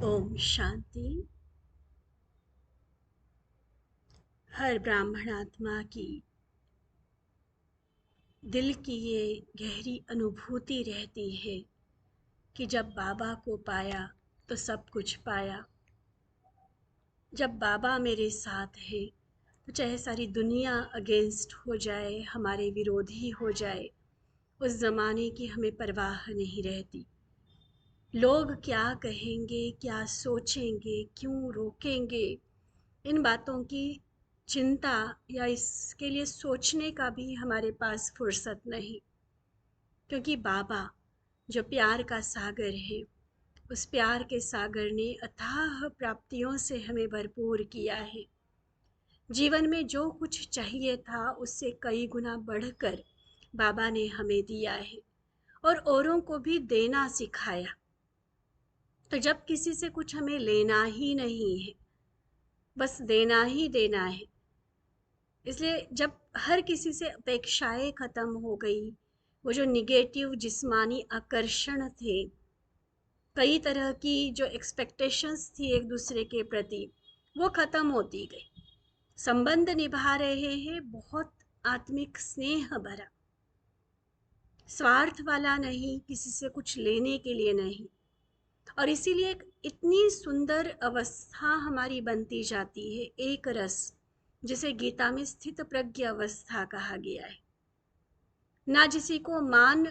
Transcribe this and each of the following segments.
ओम शांति। हर ब्राह्मण आत्मा की दिल की ये गहरी अनुभूति रहती है कि जब बाबा को पाया तो सब कुछ पाया। जब बाबा मेरे साथ है तो चाहे सारी दुनिया अगेंस्ट हो जाए, हमारे विरोधी हो जाए, उस ज़माने की हमें परवाह नहीं रहती। लोग क्या कहेंगे, क्या सोचेंगे, क्यों रोकेंगे, इन बातों की चिंता या इसके लिए सोचने का भी हमारे पास फुर्सत नहीं, क्योंकि बाबा जो प्यार का सागर है, उस प्यार के सागर ने अथाह प्राप्तियों से हमें भरपूर किया है। जीवन में जो कुछ चाहिए था उससे कई गुना बढ़कर बाबा ने हमें दिया है और औरों को भी देना सिखाया। तो जब किसी से कुछ हमें लेना ही नहीं है, बस देना ही देना है, इसलिए जब हर किसी से अपेक्षाएं ख़त्म हो गई, वो जो निगेटिव जिस्मानी आकर्षण थे, कई तरह की जो एक्सपेक्टेशंस थी एक दूसरे के प्रति, वो ख़त्म होती गई। संबंध निभा रहे हैं बहुत आत्मिक स्नेह भरा, स्वार्थ वाला नहीं, किसी से कुछ लेने के लिए नहीं। और इसीलिए एक इतनी सुंदर अवस्था हमारी बनती जाती है, एक रस, जिसे गीता में स्थित प्रज्ञ अवस्था कहा गया है। ना जिसी को मान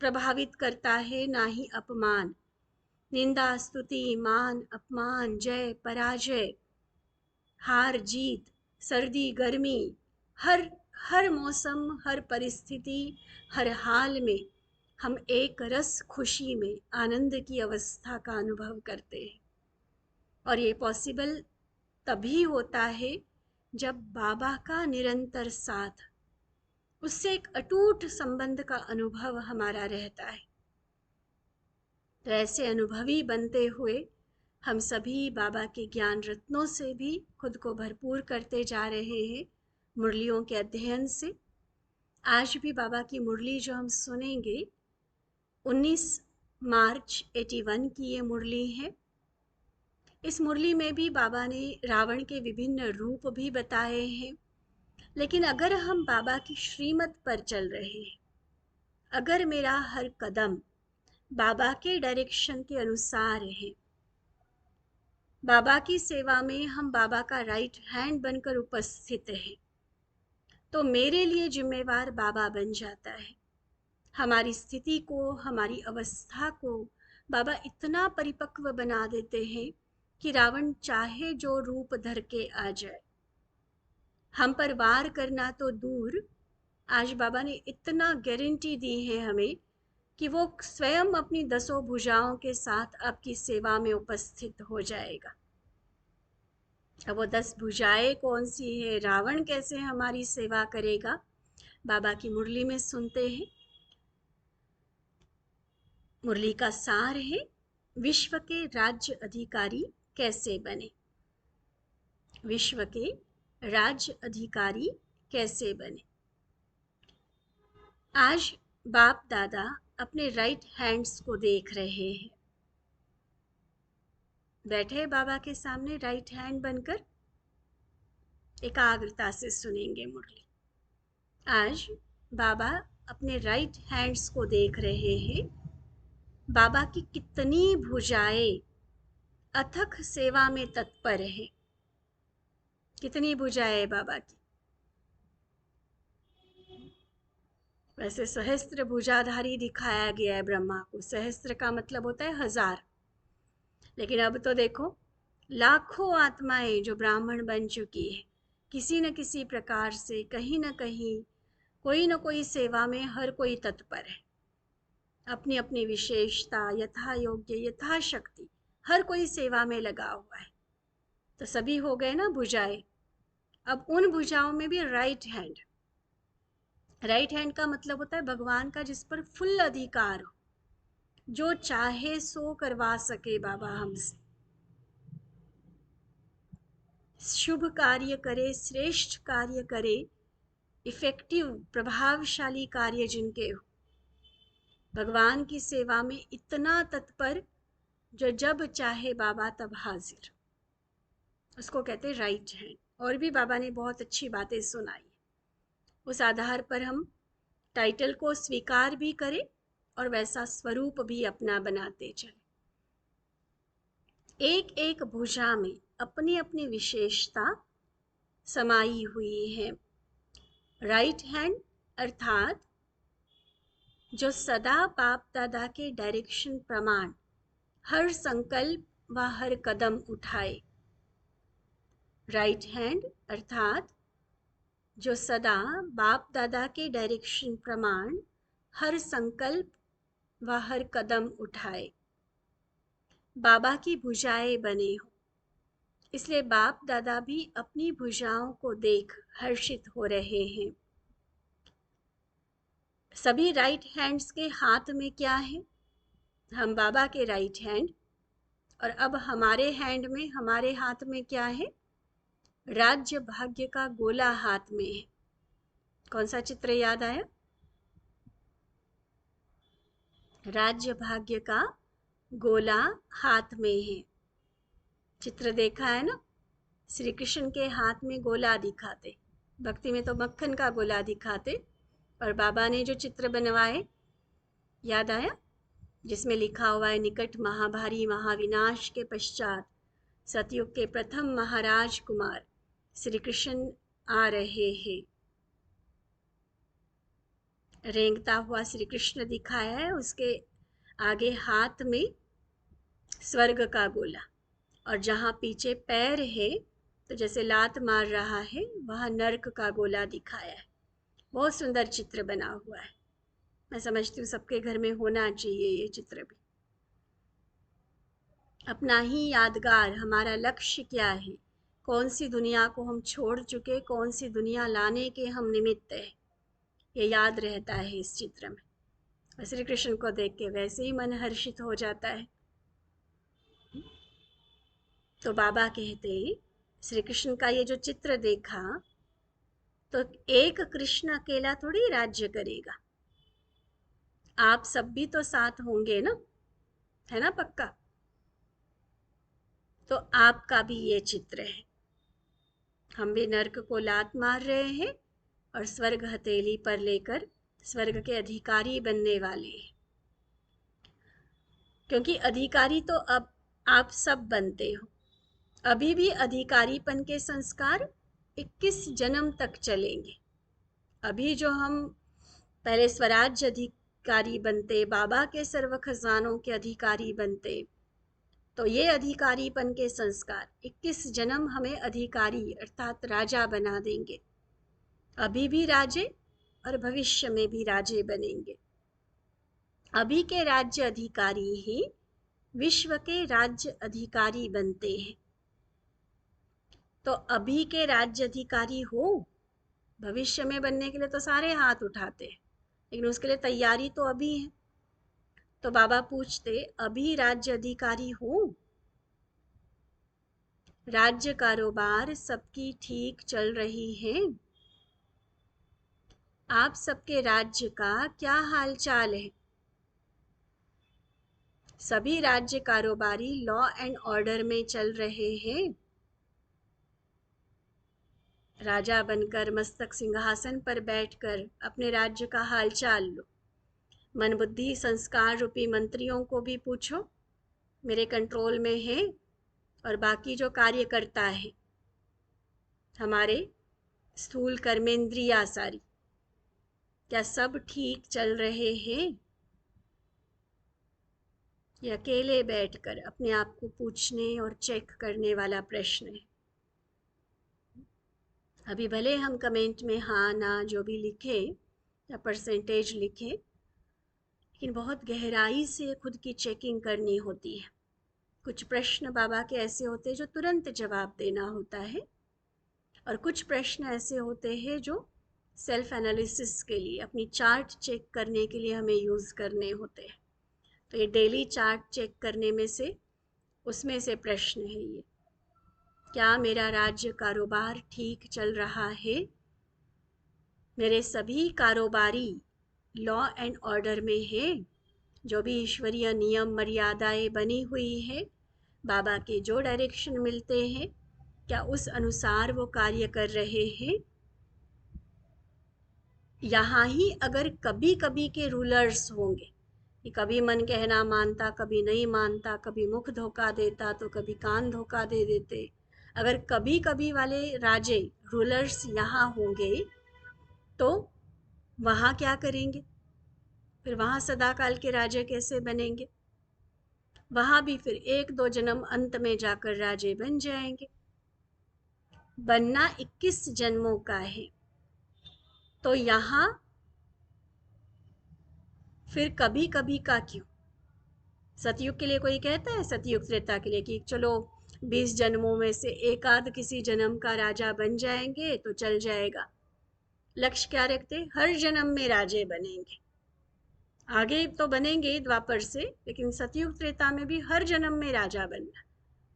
प्रभावित करता है, ना ही अपमान। निंदा, स्तुति, मान, अपमान, जय, पराजय, हार जीत, सर्दी, गर्मी, हर हर मौसम, हर परिस्थिति, हर हाल में हम एक रस खुशी में आनंद की अवस्था का अनुभव करते हैं। और ये पॉसिबल तभी होता है जब बाबा का निरंतर साथ, उससे एक अटूट संबंध का अनुभव हमारा रहता है। तो ऐसे अनुभवी बनते हुए हम सभी बाबा के ज्ञान रत्नों से भी खुद को भरपूर करते जा रहे हैं, मुरलियों के अध्ययन से। आज भी बाबा की मुरली जो हम सुनेंगे, 19 मार्च 81 की ये मुरली है। इस मुरली में भी बाबा ने रावण के विभिन्न रूप भी बताए हैं। लेकिन अगर हम बाबा की श्रीमत पर चल रहे हैं, अगर मेरा हर कदम बाबा के डायरेक्शन के अनुसार है, बाबा की सेवा में हम बाबा का राइट हैंड बनकर उपस्थित हैं, तो मेरे लिए जिम्मेवार बाबा बन जाता है। हमारी स्थिति को, हमारी अवस्था को बाबा इतना परिपक्व बना देते हैं कि रावण चाहे जो रूप धर के आ जाए, हम पर वार करना तो दूर, आज बाबा ने इतना गारंटी दी है हमें कि वो स्वयं अपनी 10 भुजाओं के साथ आपकी सेवा में उपस्थित हो जाएगा। अब वो 10 भुजाएं कौन सी है, रावण कैसे हमारी सेवा करेगा, बाबा की मुरली में सुनते हैं। मुरली का सार है, विश्व के राज्य अधिकारी कैसे बने। विश्व के राज्य अधिकारी कैसे बने। आज बाप दादा अपने राइट हैंड्स को देख रहे हैं, बैठे बाबा के सामने राइट हैंड बनकर एकाग्रता से सुनेंगे मुरली। आज बाबा अपने राइट हैंड्स को देख रहे हैं, बाबा की कितनी भुजाएं अथक सेवा में तत्पर है। कितनी भुजाएं बाबा की। वैसे सहस्त्र भुजाधारी दिखाया गया है ब्रह्मा को, सहस्त्र का मतलब होता है 1000, लेकिन अब तो देखो लाखों आत्माएं जो ब्राह्मण बन चुकी है, किसी न किसी प्रकार से कहीं न कहीं कोई न कोई सेवा में हर कोई तत्पर है। अपनी अपनी विशेषता, यथा योग्य, यथाशक्ति हर कोई सेवा में लगा हुआ है। तो सभी हो गए ना भुजाएं। अब उन भुजाओं में भी राइट हैंड, राइट हैंड का मतलब होता है भगवान का जिस पर फुल अधिकार हो, जो चाहे सो करवा सके बाबा हमसे। शुभ कार्य करे, श्रेष्ठ कार्य करे, इफेक्टिव प्रभावशाली कार्य जिनके हो, भगवान की सेवा में इतना तत्पर जो जब चाहे बाबा तब हाजिर, उसको कहते राइट हैंड। और भी बाबा ने बहुत अच्छी बातें सुनाई। उस आधार पर हम टाइटल को स्वीकार भी करें और वैसा स्वरूप भी अपना बनाते चले। एक एक भुजा में अपनी अपनी विशेषता समाई हुई है। राइट हैंड अर्थात जो सदा बाप दादा के डायरेक्शन प्रमाण हर संकल्प व हर कदम उठाए। राइट हैंड अर्थात जो सदा बाप दादा के डायरेक्शन प्रमाण हर संकल्प व हर कदम उठाए, बाबा की भुजाएं बने हो। इसलिए बाप दादा भी अपनी भुजाओं को देख हर्षित हो रहे हैं। सभी राइट हैंड्स के हाथ में क्या है? हम बाबा के राइट हैंड। और अब हमारे हैंड में, हमारे हाथ में क्या है? राज्य भाग्य का गोला हाथ में है। कौन सा चित्र याद आया? राज्य भाग्य का गोला हाथ में है। चित्र देखा है ना? श्री कृष्ण के हाथ में गोला दिखाते, भक्ति में तो मक्खन का गोला दिखाते, और बाबा ने जो चित्र बनवाए याद आया, जिसमें लिखा हुआ है निकट महाभारी महाविनाश के पश्चात सतयुग के प्रथम महाराज कुमार श्री कृष्ण आ रहे हैं। रेंगता हुआ श्री कृष्ण दिखाया है, उसके आगे हाथ में स्वर्ग का गोला, और जहाँ पीछे पैर है तो जैसे लात मार रहा है, वहाँ नर्क का गोला दिखाया है। बहुत सुंदर चित्र बना हुआ है। मैं समझती हूँ सबके घर में होना चाहिए ये चित्र भी। अपना ही यादगार, हमारा लक्ष्य क्या है, कौन सी दुनिया को हम छोड़ चुके, कौन सी दुनिया लाने के हम निमित्त हैं, ये याद रहता है इस चित्र में। श्री कृष्ण को देख के वैसे ही मन हर्षित हो जाता है। तो बाबा कहते, श्री कृष्ण का ये जो चित्र देखा तो एक कृष्ण अकेला थोड़ी राज्य करेगा, आप सब भी तो साथ होंगे ना, है ना? पक्का। तो आपका भी ये चित्र है। हम भी नर्क को लात मार रहे हैं और स्वर्ग हथेली पर लेकर स्वर्ग के अधिकारी बनने वाले हैं। क्योंकि अधिकारी तो अब आप सब बनते हो। अभी भी अधिकारीपन के संस्कार 21 जन्म तक चलेंगे। अभी जो हम पहले स्वराज्य अधिकारी बनते, बाबा के सर्व खजानों के अधिकारी बनते, तो ये अधिकारीपन के संस्कार 21 जन्म हमें अधिकारी अर्थात राजा बना देंगे। अभी भी राजे और भविष्य में भी राजे बनेंगे। अभी के राज्य अधिकारी ही विश्व के राज्य अधिकारी बनते हैं। तो अभी के राज्य अधिकारी हो, भविष्य में बनने के लिए तो सारे हाथ उठाते हैं, लेकिन उसके लिए तैयारी तो अभी है। तो बाबा पूछते, अभी राज्य अधिकारी हो? राज्य कारोबार सबकी ठीक चल रही है? आप सबके राज्य का क्या हाल चाल है? सभी राज्य कारोबारी लॉ एंड ऑर्डर में चल रहे हैं? राजा बनकर मस्तक सिंहासन पर बैठकर अपने राज्य का हालचाल लो। मन बुद्धि संस्कार रूपी मंत्रियों को भी पूछो, मेरे कंट्रोल में है? और बाकी जो कार्य करता है, हमारे स्थूल कर्मेंद्रिया सारी, क्या सब ठीक चल रहे हैं? ये अकेले बैठकर अपने आप को पूछने और चेक करने वाला प्रश्न है। अभी भले हम कमेंट में हाँ ना जो भी लिखे या परसेंटेज लिखे, लेकिन बहुत गहराई से खुद की चेकिंग करनी होती है। कुछ प्रश्न बाबा के ऐसे होते हैं जो तुरंत जवाब देना होता है, और कुछ प्रश्न ऐसे होते हैं जो सेल्फ एनालिसिस के लिए, अपनी चार्ट चेक करने के लिए हमें यूज़ करने होते हैं। तो ये डेली चार्ट चेक करने में से, उसमें से प्रश्न है ये, क्या मेरा राज्य कारोबार ठीक चल रहा है? मेरे सभी कारोबारी लॉ एंड ऑर्डर में है? जो भी ईश्वरीय नियम मर्यादाएं बनी हुई है, बाबा के जो डायरेक्शन मिलते हैं, क्या उस अनुसार वो कार्य कर रहे हैं? यहाँ ही अगर कभी कभी के रूलर्स होंगे कि कभी मन कहना मानता, कभी नहीं मानता, कभी मुख धोखा देता तो कभी कान धोखा दे देते, अगर कभी कभी वाले राजे रूलर्स यहाँ होंगे तो वहाँ क्या करेंगे? फिर वहाँ सदा काल के राजे कैसे बनेंगे? वहाँ भी फिर 1-2 जन्म अंत में जाकर राजे बन जाएंगे। बनना 21 जन्मों का है। तो यहाँ फिर कभी कभी का क्यों? सतयुग के लिए कोई कहता है, सतयुग त्रेता के लिए, कि चलो 20 जन्मों में से एक आध किसी जन्म का राजा बन जाएंगे तो चल जाएगा। लक्ष्य क्या रखते? हर जन्म में राजे बनेंगे। आगे तो बनेंगे द्वापर से, लेकिन सतयुग त्रेता में भी हर जन्म में राजा बनना,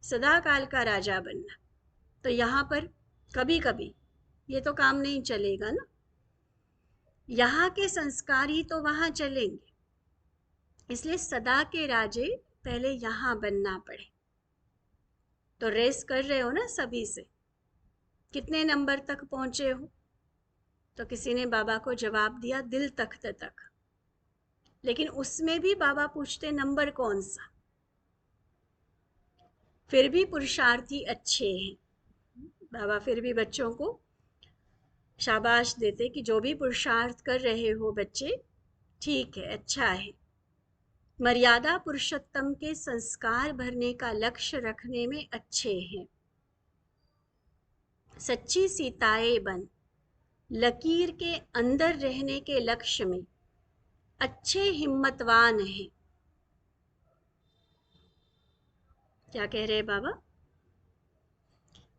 सदा काल का राजा बनना। तो यहाँ पर कभी कभी ये तो काम नहीं चलेगा ना। यहाँ के संस्कार ही तो वहाँ चलेंगे, इसलिए सदा के राजे पहले यहाँ बनना पड़े। तो रेस कर रहे हो ना सभी से, कितने नंबर तक पहुंचे हो? तो किसी ने बाबा को जवाब दिया दिल तख्त तक, लेकिन उसमें भी बाबा पूछते नंबर कौन सा? फिर भी पुरुषार्थी अच्छे हैं, बाबा फिर भी बच्चों को शाबाश देते कि जो भी पुरुषार्थ कर रहे हो बच्चे, ठीक है, अच्छा है। मर्यादा पुरुषोत्तम के संस्कार भरने का लक्ष्य रखने में अच्छे हैं। सच्ची सीताएं बन लकीर के अंदर रहने के लक्ष्य में अच्छे हिम्मतवान हैं। क्या कह रहे हैं बाबा?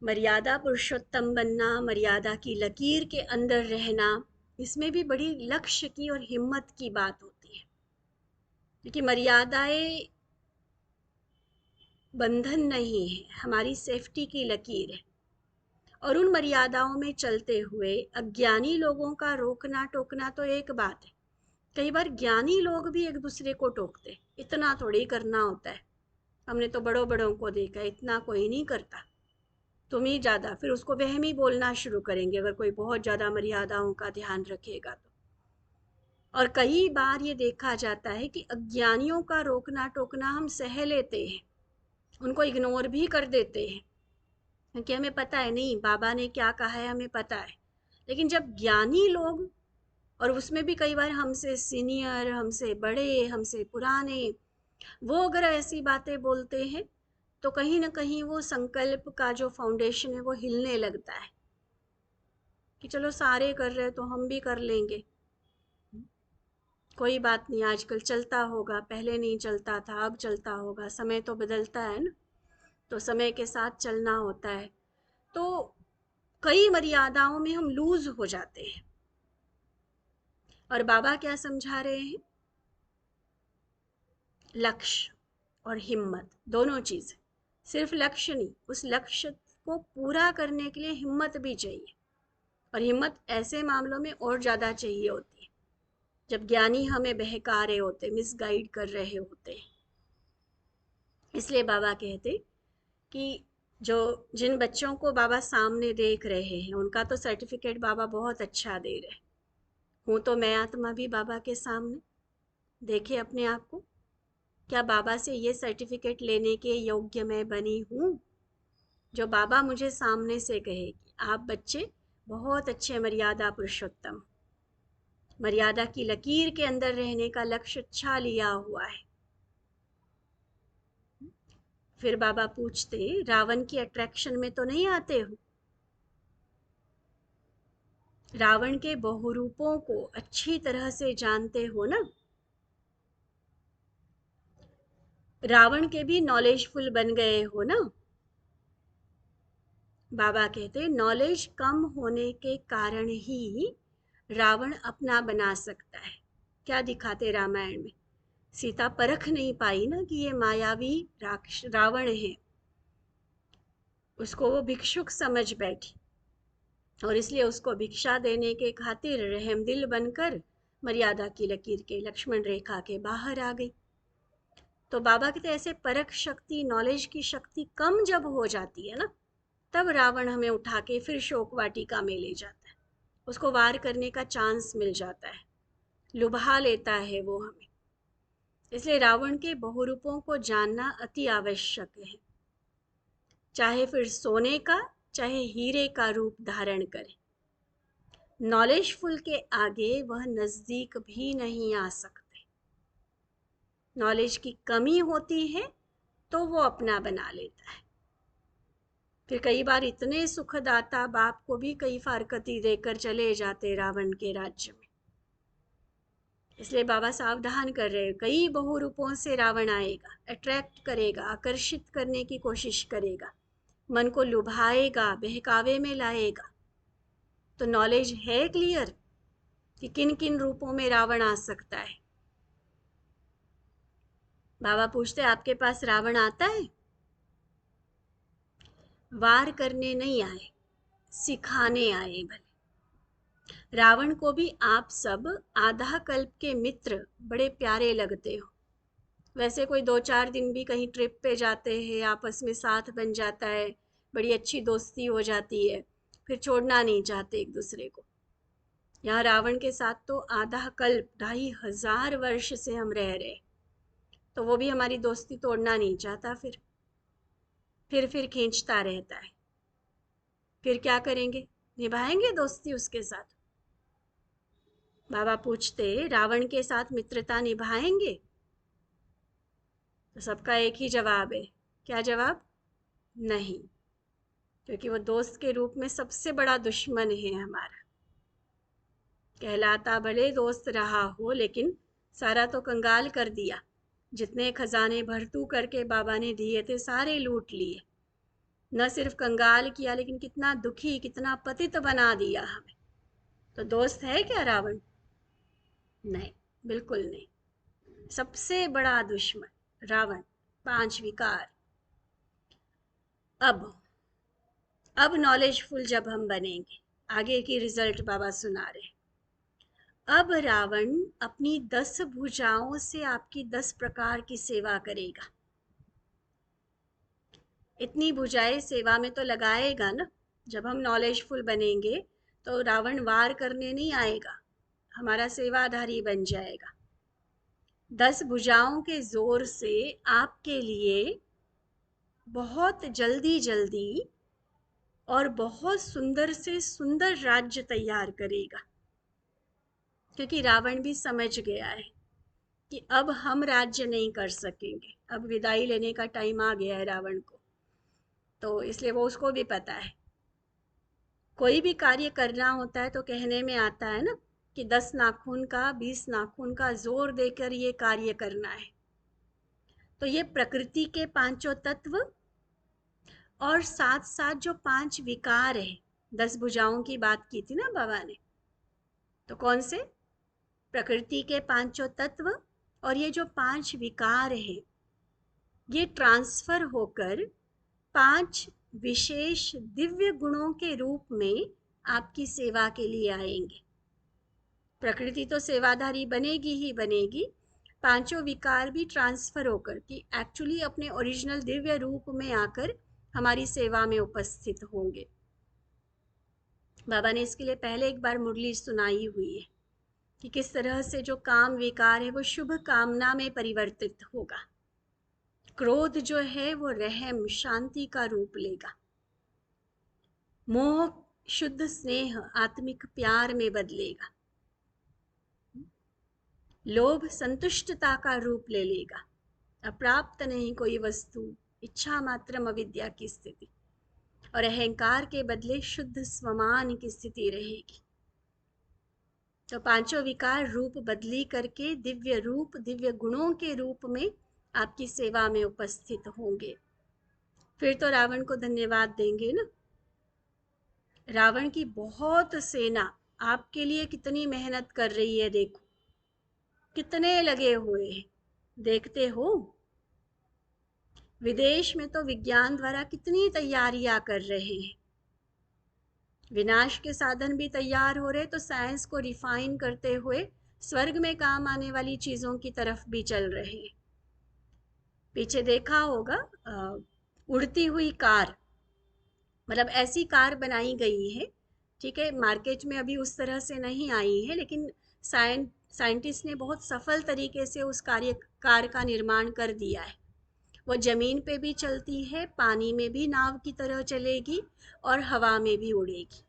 मर्यादा पुरुषोत्तम बनना, मर्यादा की लकीर के अंदर रहना, इसमें भी बड़ी लक्ष्य की और हिम्मत की बात होती है। क्योंकि मर्यादाएं बंधन नहीं है, हमारी सेफ्टी की लकीर है। और उन मर्यादाओं में चलते हुए अज्ञानी लोगों का रोकना टोकना तो एक बात है, कई बार ज्ञानी लोग भी एक दूसरे को टोकते, इतना थोड़ी करना होता है, हमने तो बड़ों बड़ों को देखा, इतना कोई नहीं करता, तुम ही ज़्यादा। फिर उसको वहमी बोलना शुरू करेंगे अगर कोई बहुत ज़्यादा मर्यादाओं का ध्यान रखेगा तो। और कई बार ये देखा जाता है कि अज्ञानियों का रोकना टोकना हम सह लेते हैं, उनको इग्नोर भी कर देते हैं, क्योंकि हमें पता है नहीं बाबा ने क्या कहा है, हमें पता है। लेकिन जब ज्ञानी लोग, और उसमें भी कई बार हमसे सीनियर, हमसे बड़े, हमसे पुराने, वो अगर ऐसी बातें बोलते हैं तो कहीं ना कहीं वो संकल्प का जो फाउंडेशन है वो हिलने लगता है कि चलो सारे कर रहे तो हम भी कर लेंगे, कोई बात नहीं, आजकल चलता होगा, पहले नहीं चलता था अब चलता होगा, समय तो बदलता है ना, तो समय के साथ चलना होता है। तो कई मर्यादाओं में हम लूज हो जाते हैं। और बाबा क्या समझा रहे हैं? लक्ष्य और हिम्मत दोनों चीज़, सिर्फ लक्ष्य नहीं, उस लक्ष्य को पूरा करने के लिए हिम्मत भी चाहिए। और हिम्मत ऐसे मामलों में और ज़्यादा चाहिए होती है जब ज्ञानी हमें बहका रहे होते, मिसगाइड कर रहे होते। इसलिए बाबा कहते कि जो जिन बच्चों को बाबा सामने देख रहे हैं उनका तो सर्टिफिकेट बाबा बहुत अच्छा दे रहे हैं। हूँ तो मैं आत्मा भी बाबा के सामने, देखे अपने आप को, क्या बाबा से ये सर्टिफिकेट लेने के योग्य मैं बनी हूँ? जो बाबा मुझे सामने से कहे कि आप बच्चे बहुत अच्छे मर्यादा पुरुषोत्तम, मर्यादा की लकीर के अंदर रहने का लक्ष्य अच्छा लिया हुआ है। फिर बाबा पूछते रावण की अट्रैक्शन में तो नहीं आते हो? रावण के बहुरूपों को अच्छी तरह से जानते हो ना? रावण के भी नॉलेजफुल बन गए हो ना? बाबा कहते नॉलेज कम होने के कारण ही रावण अपना बना सकता है। क्या दिखाते रामायण में? सीता परख नहीं पाई ना कि ये मायावी रावण है, उसको वो भिक्षुक समझ बैठी, और इसलिए उसको भिक्षा देने के खातिर रहमदिल बनकर मर्यादा की लकीर के लक्ष्मण रेखा के बाहर आ गई। तो बाबा कहते ऐसे परख शक्ति, नॉलेज की शक्ति कम जब हो जाती है ना, तब रावण हमें उठा के फिर शोक वाटिका में ले जाता है, उसको वार करने का चांस मिल जाता है, लुभा लेता है वो हमें। इसलिए रावण के बहुरूपों को जानना अति आवश्यक है, चाहे फिर सोने का चाहे हीरे का रूप धारण करे। नॉलेजफुल के आगे वह नजदीक भी नहीं आ सकते। नॉलेज की कमी होती है तो वो अपना बना लेता है। फिर कई बार इतने सुखदाता बाप को भी कई फारकती देकर चले जाते रावण के राज्य में। इसलिए बाबा सावधान कर रहे हैं, कई बहुरूपों से रावण आएगा, अट्रैक्ट करेगा, आकर्षित करने की कोशिश करेगा, मन को लुभाएगा, बहकावे में लाएगा। तो नॉलेज है क्लियर कि किन किन रूपों में रावण आ सकता है। बाबा पूछते आपके पास रावण आता है? वार करने नहीं आए, सिखाने आए। भले रावण को भी आप सब आधा कल्प के मित्र बड़े प्यारे लगते हो। वैसे कोई 2-4 दिन भी कहीं ट्रिप पे जाते हैं, आपस में साथ बन जाता है, बड़ी अच्छी दोस्ती हो जाती है, फिर छोड़ना नहीं चाहते एक दूसरे को। यहाँ रावण के साथ तो आधा कल्प 2500 वर्ष से हम रह रहे, तो वो भी हमारी दोस्ती तोड़ना नहीं चाहता। फिर खींचता रहता है। फिर क्या करेंगे? निभाएंगे दोस्ती उसके साथ? बाबा पूछते रावण के साथ मित्रता निभाएंगे? तो सबका एक ही जवाब है। क्या जवाब? नहीं, क्योंकि वो दोस्त के रूप में सबसे बड़ा दुश्मन है हमारा। कहलाता भले दोस्त रहा हो, लेकिन सारा तो कंगाल कर दिया। जितने खजाने भरतू करके बाबा ने दिए थे सारे लूट लिए। न सिर्फ कंगाल किया, लेकिन कितना दुखी, कितना पतित बना दिया हमें। तो दोस्त है क्या रावण? नहीं, बिल्कुल नहीं। सबसे बड़ा दुश्मन रावण, 5 विकार। अब नॉलेजफुल जब हम बनेंगे, आगे की रिजल्ट बाबा सुना रहे। अब रावण अपनी 10 भुजाओं से आपकी 10 प्रकार की सेवा करेगा। इतनी भुजाएं सेवा में तो लगाएगा ना। जब हम नॉलेजफुल बनेंगे तो रावण वार करने नहीं आएगा, हमारा सेवाधारी बन जाएगा। 10 भुजाओं के जोर से आपके लिए बहुत जल्दी जल्दी और बहुत सुंदर से सुंदर राज्य तैयार करेगा। क्योंकि रावण भी समझ गया है कि अब हम राज्य नहीं कर सकेंगे, अब विदाई लेने का टाइम आ गया है रावण को। तो इसलिए वो, उसको भी पता है कोई भी कार्य करना होता है तो कहने में आता है ना कि 10 नाखून का 20 नाखून का जोर देकर ये कार्य करना है। तो ये प्रकृति के 5 तत्व और साथ साथ जो 5 विकार है, 10 भुजाओं की बात की थी ना बाबा ने, तो कौन से? प्रकृति के 5 तत्व और ये जो 5 विकार है, ये ट्रांसफर होकर 5 विशेष दिव्य गुणों के रूप में आपकी सेवा के लिए आएंगे। प्रकृति तो सेवाधारी बनेगी ही बनेगी, 5 विकार भी ट्रांसफर होकर कि एक्चुअली अपने ओरिजिनल दिव्य रूप में आकर हमारी सेवा में उपस्थित होंगे। बाबा ने इसके लिए पहले एक बार मुरली सुनाई हुई है कि किस तरह से जो काम विकार है वो शुभ कामना में परिवर्तित होगा। क्रोध जो है वो रहम, शांति का रूप लेगा। मोह शुद्ध स्नेह, आत्मिक प्यार में बदलेगा। लोभ संतुष्टता का रूप ले लेगा। अप्राप्त नहीं कोई वस्तु, इच्छा मात्रम अविद्या की स्थिति। और अहंकार के बदले शुद्ध स्वमान की स्थिति रहेगी। तो 5 विकार रूप बदली करके दिव्य रूप, दिव्य गुणों के रूप में आपकी सेवा में उपस्थित होंगे। फिर तो रावण को धन्यवाद देंगे ना। रावण की बहुत सेना आपके लिए कितनी मेहनत कर रही है, देखो कितने लगे हुए हैं, देखते हो। विदेश में तो विज्ञान द्वारा कितनी तैयारियां कर रहे हैं। विनाश के साधन भी तैयार हो रहे, तो साइंस को रिफाइन करते हुए स्वर्ग में काम आने वाली चीजों की तरफ भी चल रहे हैं। पीछे देखा होगा उड़ती हुई कार, मतलब ऐसी कार बनाई गई है, ठीक है, मार्केट में अभी उस तरह से नहीं आई है, लेकिन साइंटिस्ट ने बहुत सफल तरीके से उस कार का निर्माण कर दिया है। वो जमीन पे भी चलती है, पानी में भी नाव की तरह चलेगी और हवा में भी उड़ेगी,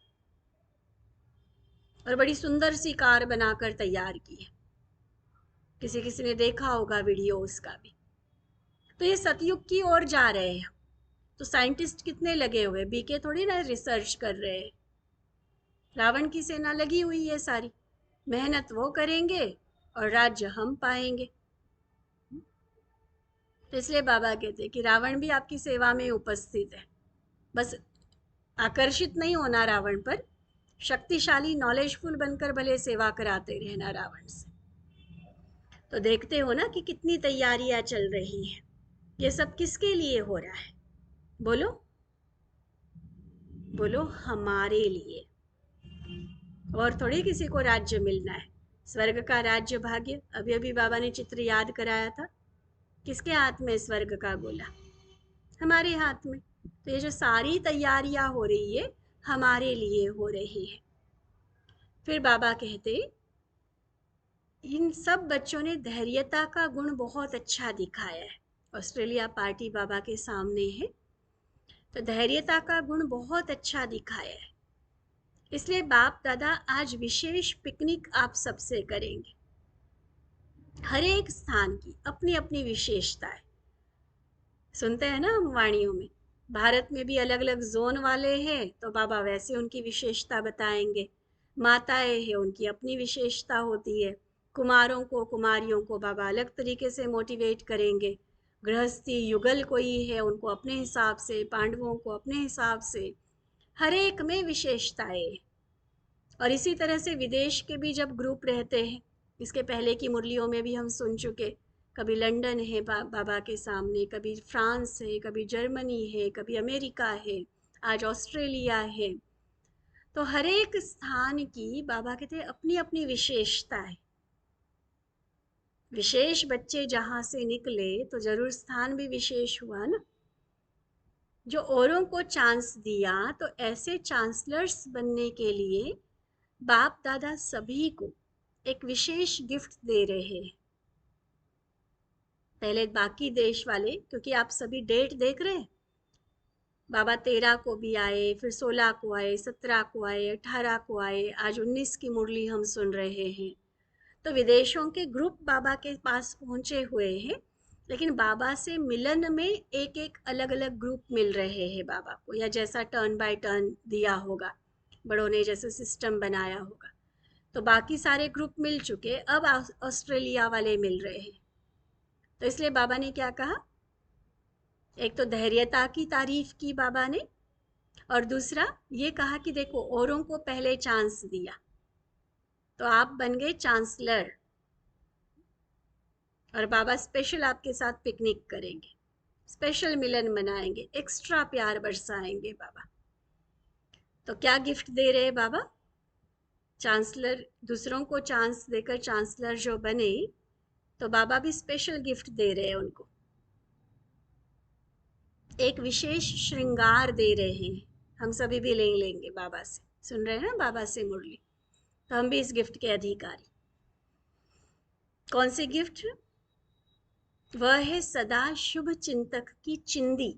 और बड़ी सुंदर सी कार बनाकर तैयार की है। किसी किसी ने देखा होगा वीडियो उसका भी। तो ये सतयुग की ओर जा रहे हैं, तो साइंटिस्ट कितने लगे हुए, बीके थोड़ी ना रिसर्च कर रहे हैं। रावण की सेना लगी हुई है सारी, मेहनत वो करेंगे और राज्य हम पाएंगे। तो इसलिए बाबा कहते हैं कि रावण भी आपकी सेवा में उपस्थित है, बस आकर्षित नहीं होना रावण पर, शक्तिशाली नॉलेजफुल बनकर भले सेवा कराते रहना रावण से। तो देखते हो ना कि कितनी तैयारियां चल रही हैं। ये सब किसके लिए हो रहा है? बोलो बोलो, हमारे लिए। और थोड़ी किसी को राज्य मिलना है। स्वर्ग का राज्य भाग्य, अभी अभी बाबा ने चित्र याद कराया था, किसके हाथ में स्वर्ग का गोला? हमारे हाथ में। तो ये जो सारी तैयारियां हो रही है, हमारे लिए हो रही है। फिर बाबा कहते, इन सब बच्चों ने धैर्यता का गुण बहुत अच्छा दिखाया है। ऑस्ट्रेलिया पार्टी बाबा के सामने है, तो धैर्यता का गुण बहुत अच्छा दिखाया है। इसलिए बाप दादा आज विशेष पिकनिक आप सबसे करेंगे। हर एक स्थान की अपनी अपनी विशेषता है। सुनते हैं ना हम वाणियों में, भारत में भी अलग अलग जोन वाले हैं, तो बाबा वैसे उनकी विशेषता बताएंगे। माताएं हैं, उनकी अपनी विशेषता होती है। कुमारों को कुमारियों को बाबा अलग तरीके से मोटिवेट करेंगे। गृहस्थी युगल कोई है, उनको अपने हिसाब से, पांडवों को अपने हिसाब से, हर एक में विशेषताएं। और इसी तरह से विदेश के भी जब ग्रुप रहते हैं, इसके पहले की मुरलियों में भी हम सुन चुके, कभी लंदन है बाबा के सामने, कभी फ्रांस है, कभी जर्मनी है, कभी अमेरिका है, आज ऑस्ट्रेलिया है। तो हर एक स्थान की बाबा कहते हैं अपनी अपनी विशेषता है। विशेष बच्चे जहाँ से निकले तो जरूर स्थान भी विशेष हुआ ना। जो औरों को चांस दिया, तो ऐसे चांसलर्स बनने के लिए बाप दादा सभी को एक विशेष गिफ्ट दे रहे हैं। पहले बाकी देश वाले, क्योंकि आप सभी डेट देख रहे हैं, बाबा 13 को भी आए, फिर 16 को आए, 17 को आए, 18 को आए, आज 19 की मुरली हम सुन रहे हैं। तो विदेशों के ग्रुप बाबा के पास पहुंचे हुए हैं, लेकिन बाबा से मिलन में एक एक अलग अलग ग्रुप मिल रहे हैं बाबा को, या जैसा टर्न बाय टर्न दिया होगा, बड़ों ने जैसे सिस्टम बनाया होगा। तो बाकी सारे ग्रुप मिल चुके, अब ऑस्ट्रेलिया वाले मिल रहे हैं। तो इसलिए बाबा ने क्या कहा, एक तो धैर्यता की तारीफ की बाबा ने, और दूसरा ये कहा कि देखो औरों को पहले चांस दिया, तो आप बन गए चांसलर, और बाबा स्पेशल आपके साथ पिकनिक करेंगे, स्पेशल मिलन मनाएंगे, एक्स्ट्रा प्यार बरसाएंगे बाबा। तो क्या गिफ्ट दे रहे हैं बाबा? चांसलर, दूसरों को चांस देकर चांसलर जो बने, तो बाबा भी स्पेशल गिफ्ट दे रहे हैं उनको, एक विशेष श्रृंगार दे रहे हैं। हम सभी भी ले लेंगे बाबा से, सुन रहे हैं ना बाबा से मुरली, तो हम भी इस गिफ्ट के अधिकारी। कौन सी गिफ्ट? वह है सदा शुभ चिंतक की चिंदी।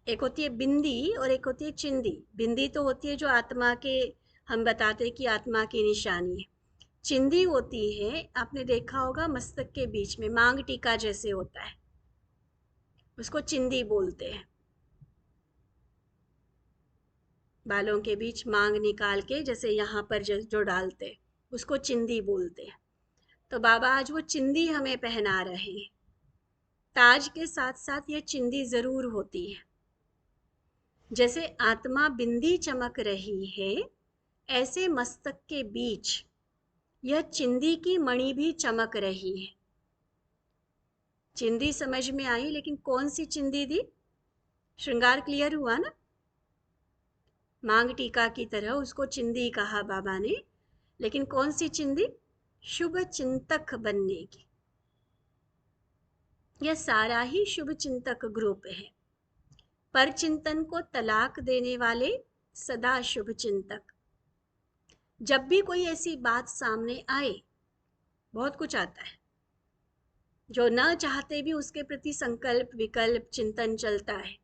एक होती है बिंदी और एक होती है चिंदी। बिंदी तो होती है जो आत्मा के, हम बताते हैं कि आत्मा की निशानी है। चिंदी होती है, आपने देखा होगा मस्तक के बीच में मांग टीका जैसे होता है, उसको चिंदी बोलते हैं। बालों के बीच मांग निकाल के जैसे यहाँ पर जो डालते, उसको चिंदी बोलते हैं। तो बाबा आज वो चिंदी हमें पहना रहे हैं। ताज के साथ साथ ये चिंदी जरूर होती है। जैसे आत्मा बिंदी चमक रही है, ऐसे मस्तक के बीच यह चिंदी की मणि भी चमक रही है। चिंदी समझ में आई, लेकिन कौन सी चिंदी दी? श्रृंगार क्लियर हुआ ना? मांग टीका की तरह उसको चिंदी कहा बाबा ने, लेकिन कौन सी चिंदी? शुभ चिंतक बनने की। यह सारा ही शुभ चिंतक ग्रुप है। पर चिंतन को तलाक देने वाले सदा शुभ चिंतक। जब भी कोई ऐसी बात सामने आए, बहुत कुछ आता है जो न चाहते भी उसके प्रति संकल्प विकल्प चिंतन चलता है,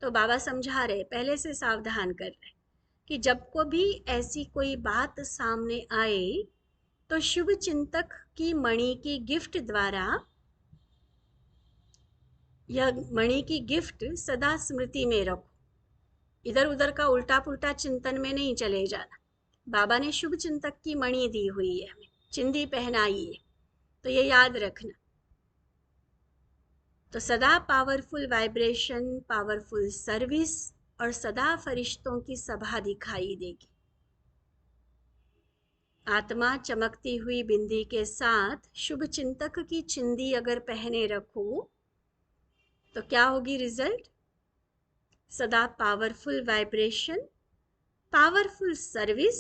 तो बाबा समझा रहे, पहले से सावधान कर रहे कि जब को भी ऐसी कोई बात सामने आए तो शुभ चिंतक की मणि की गिफ्ट द्वारा यह मणि की गिफ्ट सदा स्मृति में रखो। इधर उधर का उल्टा पुल्टा चिंतन में नहीं चले जाना। बाबा ने शुभ चिंतक की मणि दी हुई है, हमें चिंदी पहनाई है, तो ये याद रखना। तो सदा पावरफुल वाइब्रेशन, पावरफुल सर्विस और सदा फरिश्तों की सभा दिखाई देगी। आत्मा चमकती हुई बिंदी के साथ शुभ चिंतक की चिंदी अगर पहने रखो तो क्या होगी रिजल्ट? सदा पावरफुल वाइब्रेशन, पावरफुल सर्विस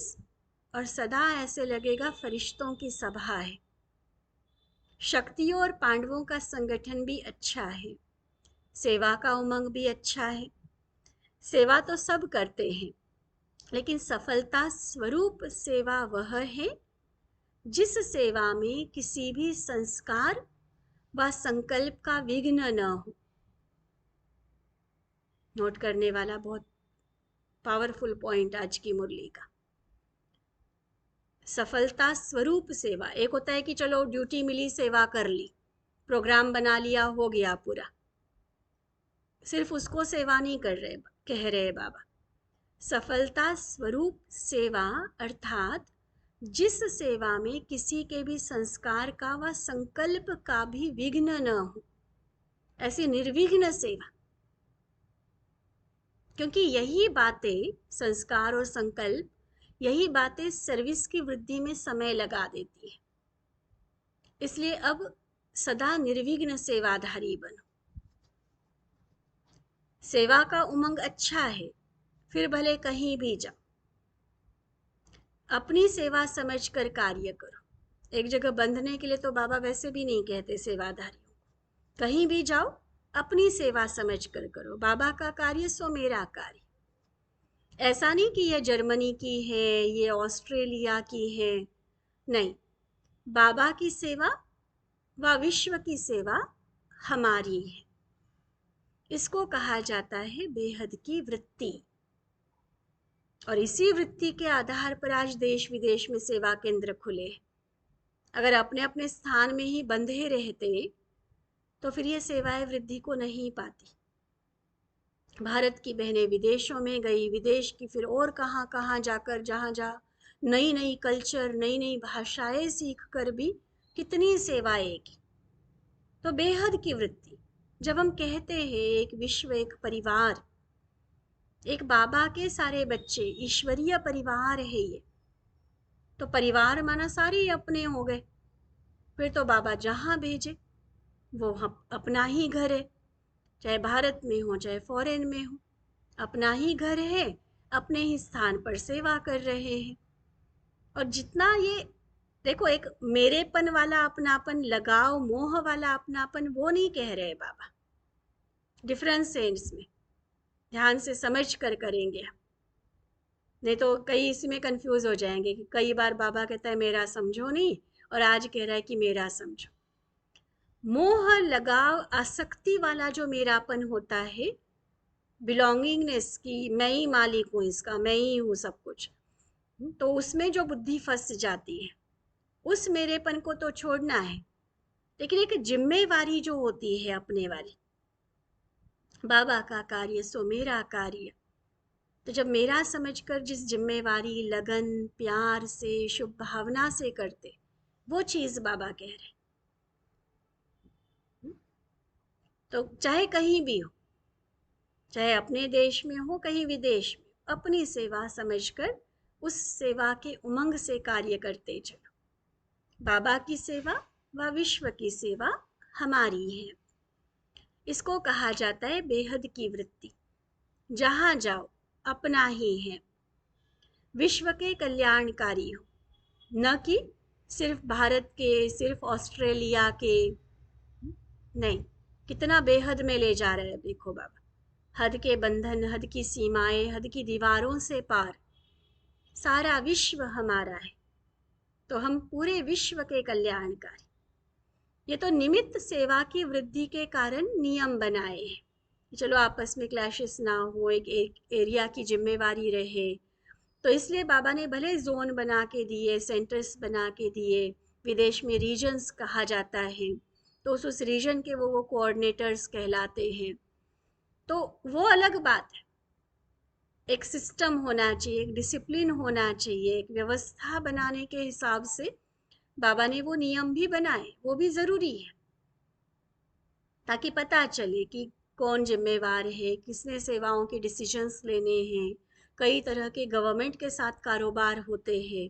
और सदा ऐसे लगेगा फरिश्तों की सभा है। शक्तियों और पांडवों का संगठन भी अच्छा है, सेवा का उमंग भी अच्छा है। सेवा तो सब करते हैं, लेकिन सफलता स्वरूप सेवा वह है जिस सेवा में किसी भी संस्कार व संकल्प का विघ्न न हो। नोट करने वाला बहुत पावरफुल पॉइंट आज की मुरली का। सफलता स्वरूप सेवा, एक होता है कि चलो ड्यूटी मिली सेवा कर ली, प्रोग्राम बना लिया हो गया पूरा, सिर्फ उसको सेवा नहीं कर रहे, कह रहे बाबा सफलता स्वरूप सेवा अर्थात जिस सेवा में किसी के भी संस्कार का व संकल्प का भी विघ्न न हो, ऐसी निर्विघ्न सेवा। क्योंकि यही बातें, संस्कार और संकल्प, यही बातें सर्विस की वृद्धि में समय लगा देती है। इसलिए अब सदा निर्विघ्न सेवाधारी बनो। सेवा का उमंग अच्छा है, फिर भले कहीं भी जाओ, अपनी सेवा समझकर कार्य करो। एक जगह बंधने के लिए तो बाबा वैसे भी नहीं कहते सेवाधारियों को। कहीं भी जाओ अपनी सेवा समझकर करो। बाबा का कार्य सो मेरा कार्य। ऐसा नहीं कि यह जर्मनी की है, ये ऑस्ट्रेलिया की है, नहीं, बाबा की सेवा व विश्व की सेवा हमारी है। इसको कहा जाता है बेहद की वृत्ति। और इसी वृत्ति के आधार पर आज देश विदेश में सेवा केंद्र खुले। अगर अपने अपने स्थान में ही बंधे रहते तो फिर ये सेवाएं वृद्धि को नहीं पाती। भारत की बहनें विदेशों में गई, विदेश की फिर और कहाँ कहाँ जाकर, जहाँ जहाँ नई नई कल्चर, नई नई भाषाएं सीख कर भी कितनी सेवाएं की। तो बेहद की वृत्ति। जब हम कहते हैं एक विश्व एक परिवार, एक बाबा के सारे बच्चे, ईश्वरीय परिवार है ये, तो परिवार माना सारे ही अपने हो गए। फिर तो बाबा जहाँ भेजे वो अपना ही घर है, चाहे भारत में हो चाहे फॉरेन में हो, अपना ही घर है, अपने ही स्थान पर सेवा कर रहे हैं। और जितना ये देखो, एक मेरेपन वाला अपनापन, लगाव मोह वाला अपनापन, वो नहीं कह रहे बाबा। डिफरेंस सेंस में ध्यान से समझ कर करेंगे, नहीं तो कई इसमें कंफ्यूज हो जाएंगे कि कई बार बाबा कहता है मेरा समझो नहीं, और आज कह रहा है कि मेरा समझो। मोह लगाव आसक्ति वाला जो मेरापन होता है, बिलोंगिंगनेस की, मैं ही मालिक हूँ इसका, मैं ही हूँ सब कुछ, तो उसमें जो बुद्धि फंस जाती है, उस मेरेपन को तो छोड़ना है। लेकिन एक जिम्मेवारी जो होती है अपने वाली, बाबा का कार्य सो मेरा कार्य, तो जब मेरा समझकर जिस जिम्मेवारी, लगन, प्यार से, शुभ भावना से करते, वो चीज बाबा कह रहे। तो चाहे कहीं भी हो, चाहे अपने देश में हो कहीं विदेश में, अपनी सेवा समझकर उस सेवा के उमंग से कार्य करते चलो। बाबा की सेवा व विश्व की सेवा हमारी है। इसको कहा जाता है बेहद की वृत्ति। जहाँ जाओ अपना ही है, विश्व के कल्याणकारी हो, न कि सिर्फ भारत के, सिर्फ ऑस्ट्रेलिया के, नहीं, कितना बेहद में ले जा रहे हैं देखो बाबा। हद के बंधन, हद की सीमाएं, हद की दीवारों से पार सारा विश्व हमारा है, तो हम पूरे विश्व के कल्याणकारी। ये तो निमित्त सेवा की वृद्धि के कारण नियम बनाए हैं, चलो आपस में क्लैशेस ना हो, एक एरिया की जिम्मेवारी रहे। तो इसलिए बाबा ने भले जोन बना के दिए, सेंटर्स बना के दिए, विदेश में रीजन्स कहा जाता है, तो उस रीजन के वो कोऑर्डिनेटर्स कहलाते हैं। तो वो अलग बात है, एक सिस्टम होना चाहिए, एक डिसिप्लिन होना चाहिए, एक व्यवस्था बनाने के हिसाब से बाबा ने वो नियम भी बनाए, वो भी ज़रूरी है, ताकि पता चले कि कौन जिम्मेवार है, किसने सेवाओं के डिसीजंस लेने हैं। कई तरह के गवर्नमेंट के साथ कारोबार होते हैं,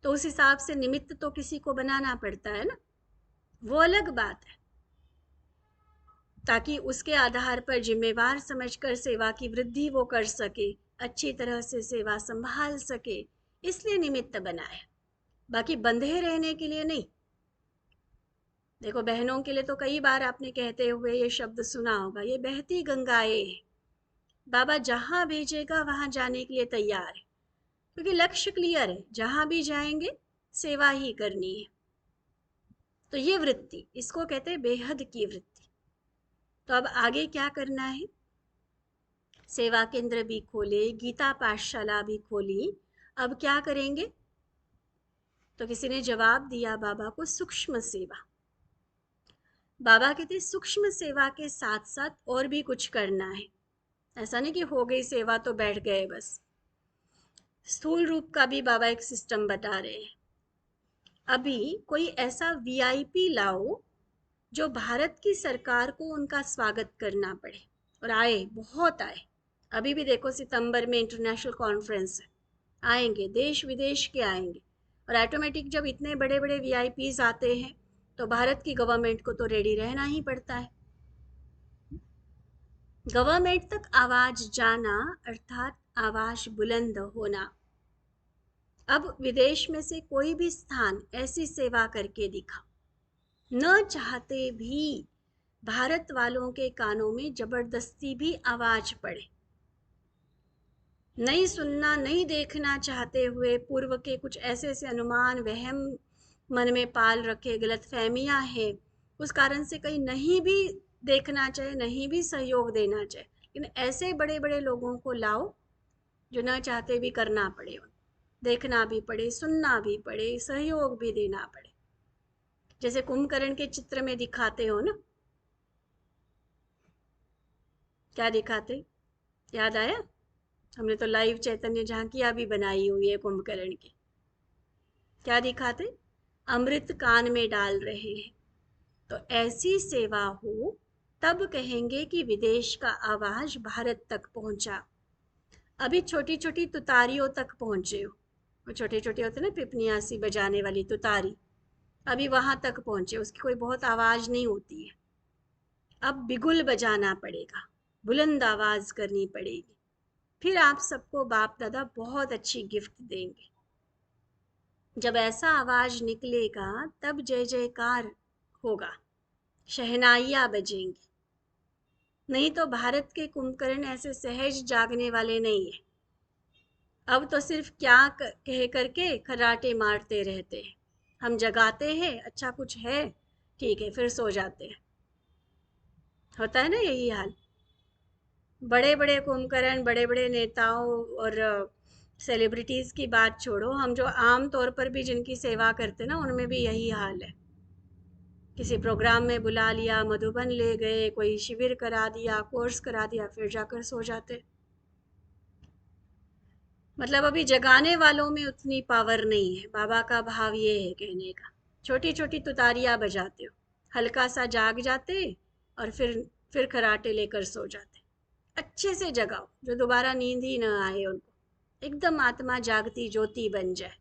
तो उस हिसाब से निमित्त तो किसी को बनाना पड़ता है ना, वो अलग बात है, ताकि उसके आधार पर जिम्मेवार समझकर सेवा की वृद्धि वो कर सके, अच्छी तरह से सेवा संभाल सके, इसलिए निमित्त बनाए, बाकी बंधे रहने के लिए नहीं। देखो बहनों के लिए तो कई बार आपने कहते हुए ये शब्द सुना होगा, ये बहती गंगाएं, बाबा जहां भेजेगा वहां जाने के लिए तैयार है, क्योंकि लक्ष्य क्लियर है, जहां भी जाएंगे सेवा ही करनी है। तो ये वृत्ति, इसको कहते हैं बेहद की वृत्ति। तो अब आगे क्या करना है, सेवा केंद्र भी खोले, गीता पाठशाला भी खोली, अब क्या करेंगे? तो किसी ने जवाब दिया बाबा को, सूक्ष्म सेवा। बाबा कहते सूक्ष्म सेवा के साथ साथ और भी कुछ करना है, ऐसा नहीं कि हो गई सेवा तो बैठ गए बस। स्थूल रूप का भी बाबा एक सिस्टम बता रहे हैं। अभी कोई ऐसा वीआईपी लाओ जो भारत की सरकार को उनका स्वागत करना पड़े, और आए, बहुत आए। अभी भी देखो सितंबर में इंटरनेशनल कॉन्फ्रेंस है, आएंगे, देश विदेश के आएंगे, और ऑटोमेटिक जब इतने बड़े बड़े वीआईपीज आते हैं तो भारत की गवर्नमेंट को तो रेडी रहना ही पड़ता है। गवर्नमेंट तक आवाज जाना अर्थात आवाज बुलंद होना। अब विदेश में से कोई भी स्थान ऐसी सेवा करके दिखा, न चाहते भी भारत वालों के कानों में जबरदस्ती भी आवाज पड़े, नहीं सुनना, नहीं देखना चाहते हुए पूर्व के कुछ ऐसे ऐसे अनुमान, वहम मन में पाल रखे, गलत फहमियाँ हैं, उस कारण से कहीं नहीं भी देखना चाहे, नहीं भी सहयोग देना चाहे, लेकिन ऐसे बड़े बड़े लोगों को लाओ जो ना चाहते भी करना पड़े, देखना भी पड़े, सुनना भी पड़े, सहयोग भी देना पड़े, जैसे कुंभकर्ण के चित्र में दिखाते हो ना। क्या दिखाते, याद आया? हमने तो लाइव चैतन्य झांकियां भी बनाई हुई है कुंभकर्ण की। क्या दिखाते? अमृत कान में डाल रहे हैं। तो ऐसी सेवा हो तब कहेंगे कि विदेश का आवाज भारत तक पहुंचा। अभी छोटी छोटी तुतारियों तक पहुंचे हो, वो छोटे छोटे होते ना पिपनियाँ सी बजाने वाली तुतारी, अभी वहां तक पहुंचे, उसकी कोई बहुत आवाज नहीं होती है। अब बिगुल बजाना पड़ेगा, बुलंद आवाज करनी पड़ेगी, फिर आप सबको बाप दादा बहुत अच्छी गिफ्ट देंगे। जब ऐसा आवाज निकलेगा तब जय जयकार होगा, शहनाइयाँ बजेंगी। नहीं तो भारत के कुंभकर्ण ऐसे सहज जागने वाले नहीं है। अब तो सिर्फ क्या कह करके खर्राटे मारते रहते हैं, हम जगाते हैं, अच्छा कुछ है ठीक है, फिर सो जाते हैं। होता है ना यही हाल। बड़े बड़े कुंभकर्ण, बड़े बड़े नेताओं और सेलिब्रिटीज़ की बात छोड़ो, हम जो आम तौर पर भी जिनकी सेवा करते ना, उनमें भी यही हाल है। किसी प्रोग्राम में बुला लिया, मधुबन ले गए, कोई शिविर करा दिया, कोर्स करा दिया, फिर जाकर सो जाते। मतलब अभी जगाने वालों में उतनी पावर नहीं है। बाबा का भाव ये है कहने का, छोटी छोटी तुतारियां बजाते हो, हल्का सा जाग जाते और फिर खराटे लेकर सो जाते। अच्छे से जगाओ जो दोबारा नींद ही न आए उनको, एकदम आत्मा जागती ज्योति बन जाए।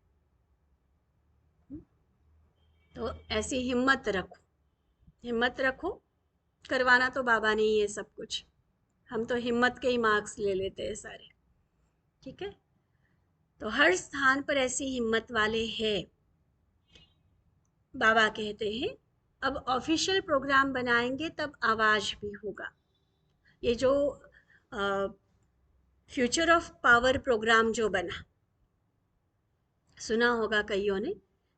तो ऐसी हिम्मत रखो, हिम्मत रखो। करवाना तो बाबा ने ही है सब कुछ, हम तो हिम्मत के ही मार्क्स ले लेते हैं सारे। ठीक है, तो हर स्थान पर ऐसी हिम्मत वाले हैं। बाबा कहते हैं अब ऑफिशियल प्रोग्राम बनाएंगे तब आवाज़ भी होगा। ये जो फ्यूचर ऑफ पावर प्रोग्राम जो बना, सुना होगा कईयों ने,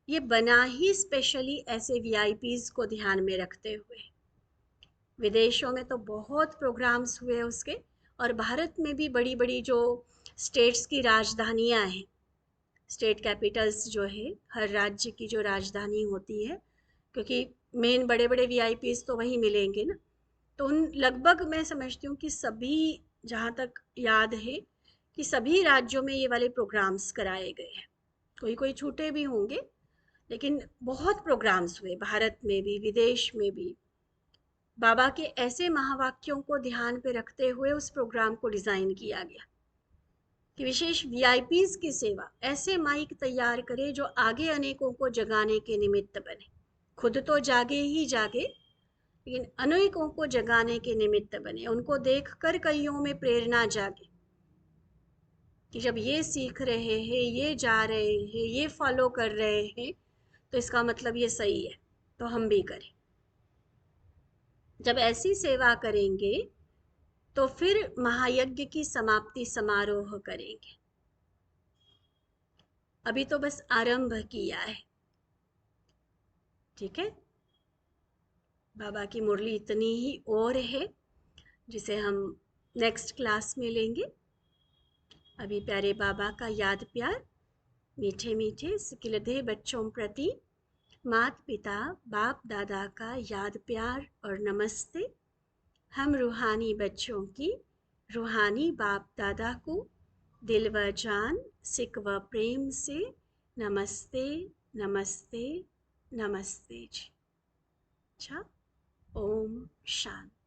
ये बना ही स्पेशली ऐसे वीआईपीज को ध्यान में रखते हुए। विदेशों में तो बहुत प्रोग्राम्स हुए उसके, और भारत में भी बड़ी बड़ी जो स्टेट्स की राजधानियां हैं, स्टेट कैपिटल्स जो है, हर राज्य की जो राजधानी होती है, क्योंकि मेन बड़े बड़े वीआईपीज तो वहीं मिलेंगे ना, तो उन लगभग मैं समझती हूँ कि सभी, जहाँ तक याद है, कि सभी राज्यों में ये वाले प्रोग्राम्स कराए गए हैं। कोई कोई छूटे भी होंगे, लेकिन बहुत प्रोग्राम्स हुए भारत में भी विदेश में भी। बाबा के ऐसे महावाक्यों को ध्यान पे रखते हुए उस प्रोग्राम को डिज़ाइन किया गया कि विशेष वीआईपीज की सेवा, ऐसे माइक तैयार करे जो आगे अनेकों को जगाने के निमित्त बने। खुद तो जागे ही जागे, लेकिन अनेकों को जगाने के निमित्त बने, उनको देखकर कईयों में प्रेरणा जागे कि जब ये सीख रहे हैं, ये जा रहे हैं, ये फॉलो कर रहे हैं, तो इसका मतलब ये सही है, तो हम भी करें। जब ऐसी सेवा करेंगे तो फिर महायज्ञ की समाप्ति समारोह करेंगे। अभी तो बस आरंभ किया है, ठीक है। बाबा की मुरली इतनी ही और है जिसे हम नेक्स्ट क्लास में लेंगे। अभी प्यारे बाबा का याद प्यार, मीठे मीठे सिकिलधे बच्चों प्रति मात पिता बाप दादा का याद प्यार और नमस्ते। हम रूहानी बच्चों की रूहानी बाप दादा को दिल व जान सिक व प्रेम से नमस्ते नमस्ते नमस्ते जी। अच्छा, ओम शांति।